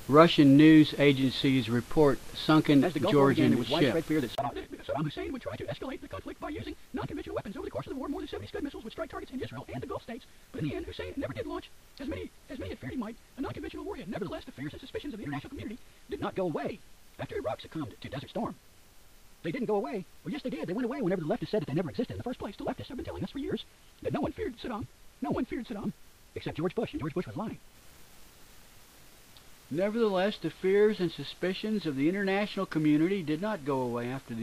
Russian news agencies report sunken As the Gulf War began, Georgian there was widespread ship. fear that Saddam Hussein would try to escalate the conflict by using non-conventional weapons. Over the course of the war, more than 70 Scud missiles would strike targets in Israel and the Gulf states. But in the end, Hussein never did launch as many had feared he might a non-conventional warhead. Nevertheless, the fears and suspicions of the international community did not go away after Iraq succumbed to Desert Storm. They didn't go away. Well, yes, they did. They went away whenever the leftists said that they never existed in the first place. The leftists have been telling us for years that no one feared Saddam. No one feared Saddam except George Bush, and George Bush was lying. Nevertheless, the fears and suspicions of the international community did not go away after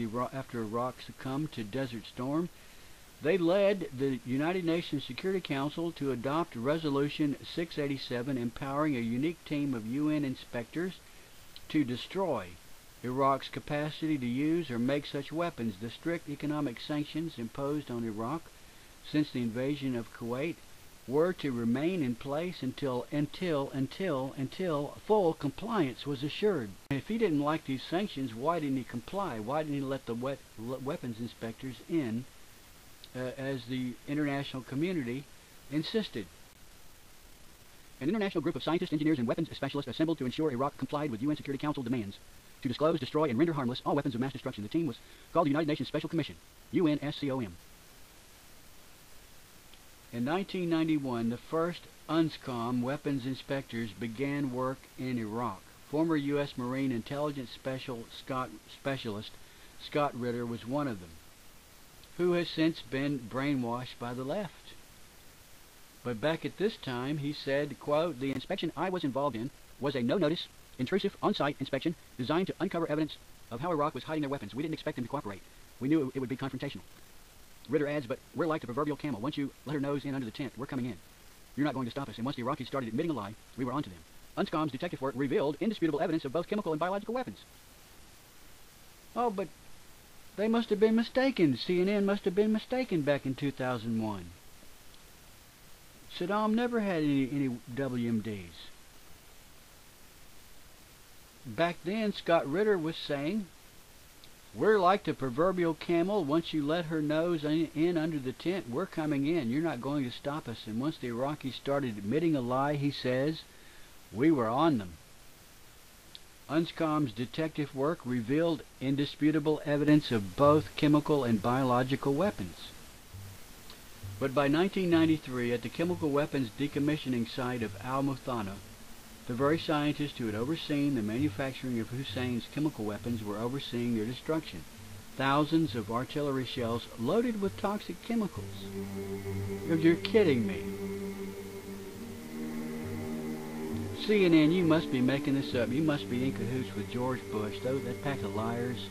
Iraq succumbed to Desert Storm. They led the United Nations Security Council to adopt Resolution 687, empowering a unique team of UN inspectors to destroy Iraq's capacity to use or make such weapons. The strict economic sanctions imposed on Iraq since the invasion of Kuwait were to remain in place until full compliance was assured. If he didn't like these sanctions, why didn't he comply? Why didn't he let the weapons inspectors in as the international community insisted? An international group of scientists, engineers, and weapons specialists assembled to ensure Iraq complied with UN Security Council demands to disclose, destroy, and render harmless all weapons of mass destruction. The team was called the United Nations Special Commission, UNSCOM. In 1991, the first UNSCOM weapons inspectors began work in Iraq. Former U.S. Marine Intelligence Specialist Scott Ritter was one of them, who has since been brainwashed by the left. But back at this time, he said, quote, "The inspection I was involved in was a no-notice, intrusive, on-site inspection designed to uncover evidence of how Iraq was hiding their weapons. We didn't expect them to cooperate. We knew it would be confrontational." Ritter adds, "But we're like the proverbial camel. Once you let her nose in under the tent, we're coming in. You're not going to stop us." And once the Iraqis started admitting a lie, we were onto them. UNSCOM's detective work revealed indisputable evidence of both chemical and biological weapons. Oh, but they must have been mistaken. CNN must have been mistaken back in 2001. Saddam never had any WMDs. Back then, Scott Ritter was saying, "We're like the proverbial camel. Once you let her nose in under the tent, we're coming in. You're not going to stop us." And once the Iraqis started admitting a lie, he says, we were on them. UNSCOM's detective work revealed indisputable evidence of both chemical and biological weapons. But by 1993, at the chemical weapons decommissioning site of Al-Muthana, the very scientists who had overseen the manufacturing of Hussein's chemical weapons were overseeing their destruction. Thousands of artillery shells loaded with toxic chemicals. You're kidding me. CNN, you must be making this up. You must be in cahoots with George Bush, that pack of liars.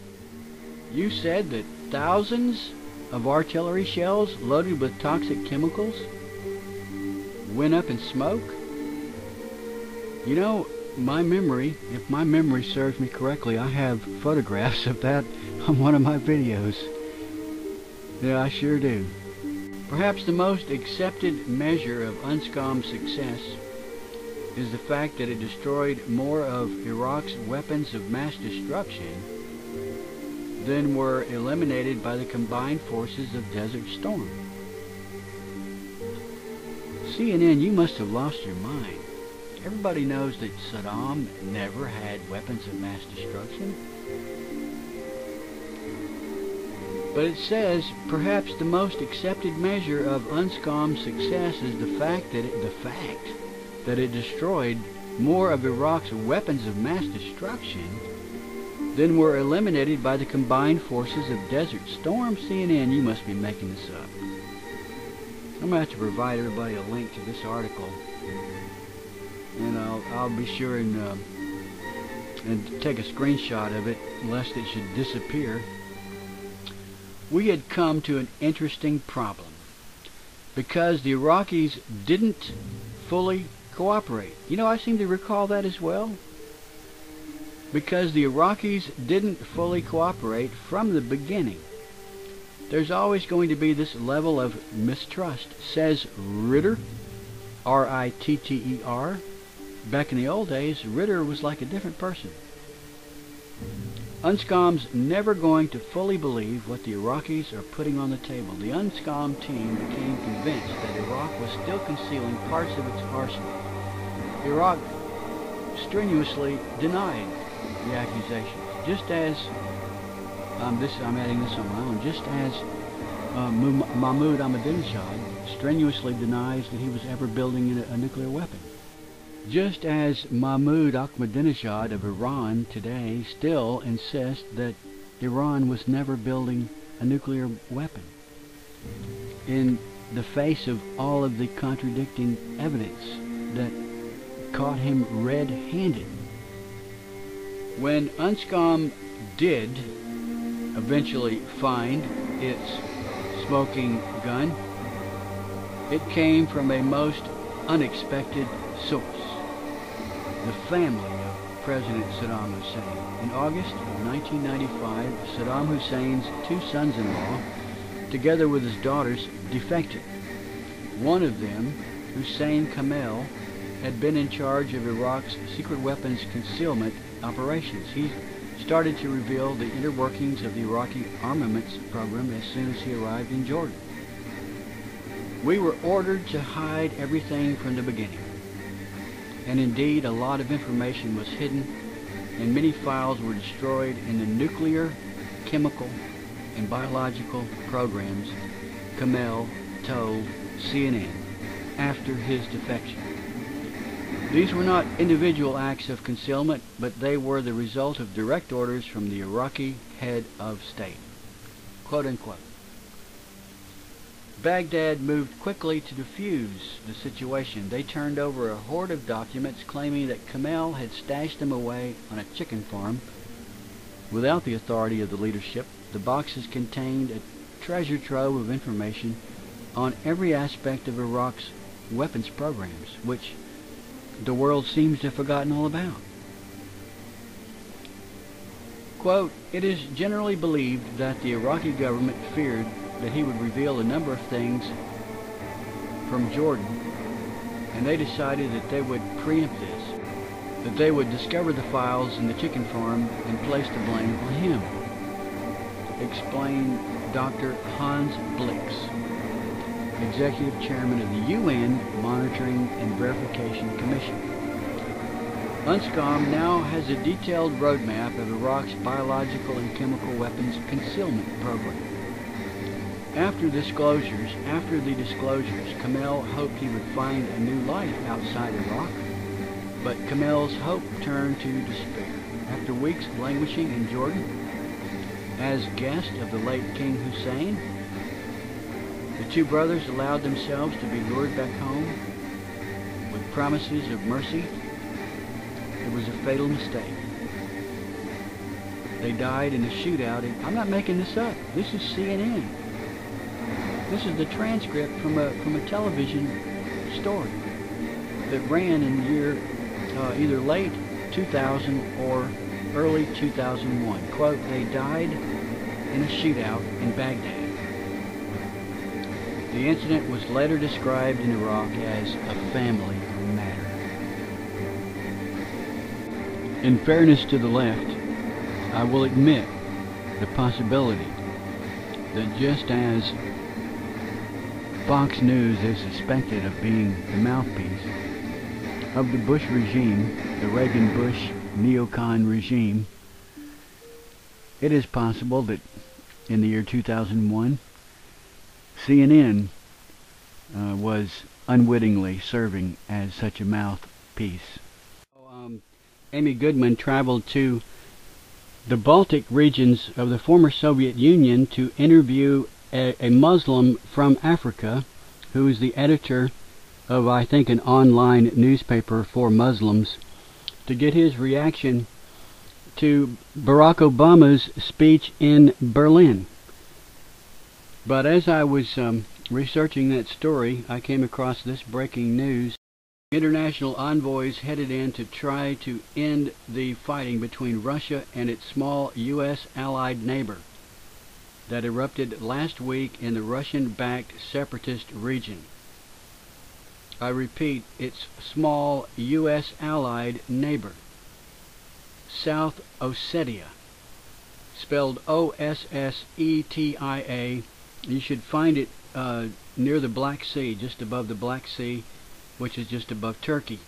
You said that thousands of artillery shells loaded with toxic chemicals went up in smoke? You know, my memory, if my memory serves me correctly, I have photographs of that on one of my videos. Yeah, I sure do. Perhaps the most accepted measure of UNSCOM's success is the fact that it destroyed more of Iraq's weapons of mass destruction than were eliminated by the combined forces of Desert Storm. CNN, you must have lost your mind. Everybody knows that Saddam never had weapons of mass destruction. But it says perhaps the most accepted measure of UNSCOM's success is the fact that it destroyed more of Iraq's weapons of mass destruction than were eliminated by the combined forces of Desert Storm. CNN, you must be making this up. I'm going to have to provide everybody a link to this article, and I'll be sure and take a screenshot of it, lest it should disappear. We had come to an interesting problem because the Iraqis didn't fully cooperate. You know, I seem to recall that as well. Because the Iraqis didn't fully cooperate from the beginning. There's always going to be this level of mistrust, says Ritter, R-I-T-T-E-R. Back in the old days, Ritter was like a different person. UNSCOM's never going to fully believe what the Iraqis are putting on the table. The UNSCOM team became convinced that Iraq was still concealing parts of its arsenal. Iraq strenuously denied the accusations, just as I'm adding this on my own, just as Mahmoud Ahmadinejad strenuously denies that he was ever building a nuclear weapon. Just as Mahmoud Ahmadinejad of Iran today still insists that Iran was never building a nuclear weapon, in the face of all of the contradicting evidence that caught him red-handed. When UNSCOM did eventually find its smoking gun, it came from a most unexpected source: the family of President Saddam Hussein. In August of 1995, Saddam Hussein's two sons-in-law, together with his daughters, defected. One of them, Hussein Kamel, had been in charge of Iraq's secret weapons concealment operations. He started to reveal the inner workings of the Iraqi armaments program as soon as he arrived in Jordan. We were ordered to hide everything from the beginning. And indeed, a lot of information was hidden, and many files were destroyed in the nuclear, chemical, and biological programs Kamel told CNN after his defection. These were not individual acts of concealment, but they were the result of direct orders from the Iraqi head of state. Quote unquote. Baghdad moved quickly to defuse the situation. They turned over a horde of documents claiming that Kamel had stashed them away on a chicken farm without the authority of the leadership. The boxes contained a treasure trove of information on every aspect of Iraq's weapons programs, which the world seems to have forgotten all about. Quote, "It is generally believed that the Iraqi government feared that he would reveal a number of things from Jordan, and they decided that they would preempt this, that they would discover the files in the chicken farm and place the blame on him," explained Dr. Hans Blix, Executive Chairman of the UN Monitoring and Verification Commission. UNSCOM now has a detailed roadmap of Iraq's biological and chemical weapons concealment program. After the disclosures, Kamel hoped he would find a new life outside Iraq, but Kamel's hope turned to despair. After weeks languishing in Jordan as guest of the late King Hussein, the two brothers allowed themselves to be lured back home with promises of mercy. It was a fatal mistake. They died in a shootout. I'm not making this up. This is CNN. This is the transcript from a television story that ran in the year either late 2000 or early 2001. Quote, "They died in a shootout in Baghdad." The incident was later described in Iraq as a family matter. In fairness to the left, I will admit the possibility that just as Fox News is suspected of being the mouthpiece of the Bush regime, the Reagan-Bush neocon regime, it is possible that in the year 2001, CNN was unwittingly serving as such a mouthpiece. Amy Goodman traveled to the Baltic regions of the former Soviet Union to interview a Muslim from Africa who is the editor of, I think, an online newspaper for Muslims, to get his reaction to Barack Obama's speech in Berlin. But as I was researching that story, I came across this breaking news. International envoys headed in to try to end the fighting between Russia and its small U.S. allied neighbor that erupted last week in the Russian-backed separatist region. I repeat, its small U.S. allied neighbor, South Ossetia, spelled O-S-S-E-T-I-A. You should find it near the Black Sea, just above the Black Sea, which is just above Turkey.